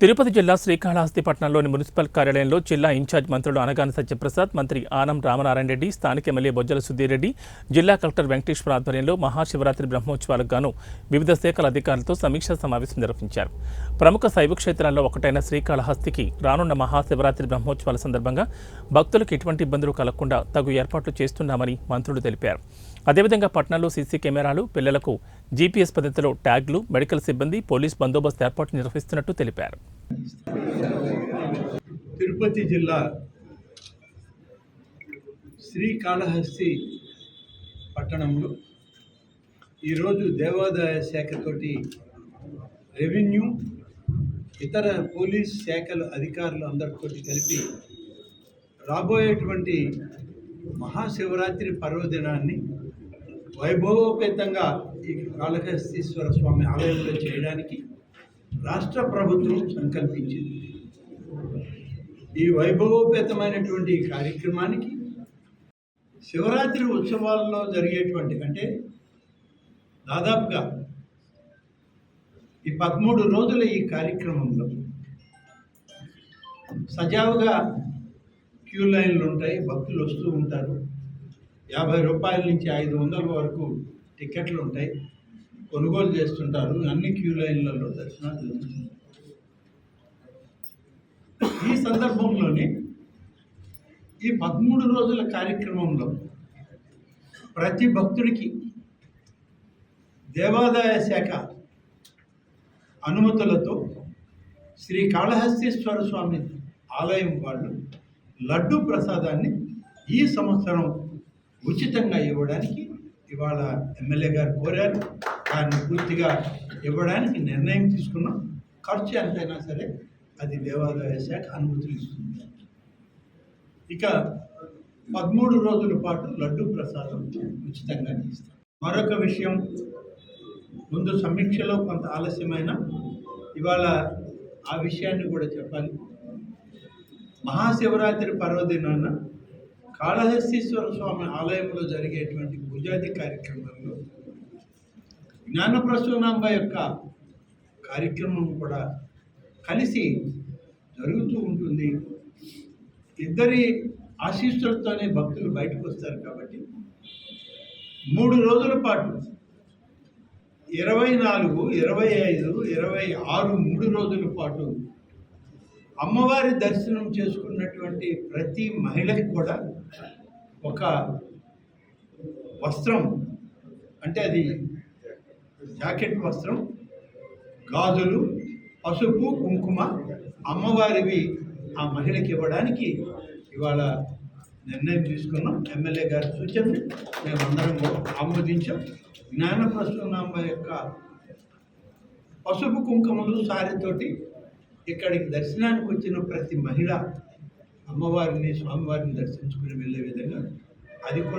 తిరుపతి జిల్లా శ్రీకాళహస్తి పట్టణంలోని మున్సిపల్ కార్యాలయంలో జిల్లా ఇన్ఛార్జ్ మంత్రులు అనగాని సత్యప్రసాద్, మంత్రి ఆనం రామనారాయణ రెడ్డి, స్థానిక ఎమ్మెల్యే బొజ్జల సుధీరెడ్డి, జిల్లా కలెక్టర్ వెంకటేశ్వర ఆధ్వర్యంలో మహాశివరాత్రి బ్రహ్మోత్సవాలకు గాను వివిధ శాఖల అధికారులతో సమీక్షా సమావేశం నిర్వహించారు. ప్రముఖ శైవ క్షేత్రాల్లో ఒకటైన శ్రీకాళహస్తికి రానున్న మహాశివరాత్రి బ్రహ్మోత్సవాల సందర్భంగా భక్తులకు ఎటువంటి ఇబ్బందులు కలగకుండా తగు ఏర్పాట్లు చేస్తున్నామని మంత్రులు తెలిపారు. అదేవిధంగా పట్టణంలో సీసీ కెమెరాలు, పిల్లలకు జీపీఎస్ పద్ధతిలో ట్యాగ్లు, మెడికల్ సిబ్బంది, పోలీస్ బందోబస్తు ఏర్పాటు నిర్వహిస్తున్నట్టు తెలిపారు. తిరుపతి జిల్లా శ్రీకాళహస్తి పట్టణంలో ఈరోజు దేవాదాయ శాఖతోటి రెవెన్యూ, ఇతర పోలీస్ శాఖల అధికారులు అందరితో కలిపి రాబోయేటువంటి మహాశివరాత్రి పర్వదినాన్ని వైభవోపేతంగా ఈ కాళహస్తీశ్వర స్వామి ఆలయంలో చేయడానికి రాష్ట్ర ప్రభుత్వం సంకల్పించింది. ఈ వైభవోపేతమైనటువంటి కార్యక్రమానికి శివరాత్రి ఉత్సవాల్లో జరిగేటువంటి అంటే దాదాపుగా ఈ 13 రోజుల ఈ కార్యక్రమంలో సజావుగా క్యూ లైన్లు ఉంటాయి, భక్తులు వస్తూ ఉంటారు. 50 రూపాయల నుంచి 500 వరకు టికెట్లు ఉంటాయి, కొనుగోలు చేస్తుంటారు. అన్ని క్యూ లైన్లలో దర్శనాలు జరుగుతుంది. ఈ సందర్భంలోనే ఈ 13 రోజుల కార్యక్రమంలో ప్రతి భక్తుడికి దేవాదాయ శాఖ అనుమతులతో శ్రీ కాళహస్తీశ్వర స్వామి ఆలయం వాళ్ళు లడ్డు ప్రసాదాన్ని ఈ సంవత్సరం ఉచితంగా ఇవ్వడానికి ఇవాళ ఎమ్మెల్యే గారు కోరారు. దాన్ని పూర్తిగా ఇవ్వడానికి నిర్ణయం తీసుకున్నాం. ఖర్చు ఎంతైనా సరే అది దేవాదాయ శాఖ అనుమతులు ఇస్తుంది. ఇక 13 రోజుల పాటు లడ్డు ప్రసాదం ఉచితంగా ఇస్తాం. మరొక విషయం, ముందు సమీక్షలో కొంత ఆలస్యమైన ఇవాళ ఆ విషయాన్ని కూడా చెప్పాలి. మహాశివరాత్రి పర్వదినాన కాళహస్తీశ్వర స్వామి ఆలయంలో జరిగేటువంటి పూజాది కార్యక్రమంలో జ్ఞానప్రసూనాంబ యొక్క కార్యక్రమం కూడా కలిసి జరుగుతూ ఉంటుంది. ఇద్దరి ఆశీస్సులతోనే భక్తులు బయటకు వస్తారు. కాబట్టి 3 రోజుల పాటు 24, 25, 26 3 రోజుల పాటు అమ్మవారి దర్శనం చేసుకున్నటువంటి ప్రతి మహిళకి కూడా ఒక వస్త్రం, అంటే అది జాకెట్ వస్త్రం, గాజులు, పసుపు, కుంకుమ అమ్మవారివి ఆ మహిళకి ఇవ్వడానికి ఇవాళ నిర్ణయం తీసుకున్నాం. ఎమ్మెల్యే గారి సూచనని మేమందరం ఆమోదించాం. జ్ఞానప్రసూనాంబ యొక్క పసుపు కుంకుమలు సారితోటి ఇక్కడికి దర్శనానికి వచ్చిన ప్రతి మహిళ అమ్మవారిని, స్వామివారిని దర్శించుకుని వెళ్ళే విధంగా అది కూడా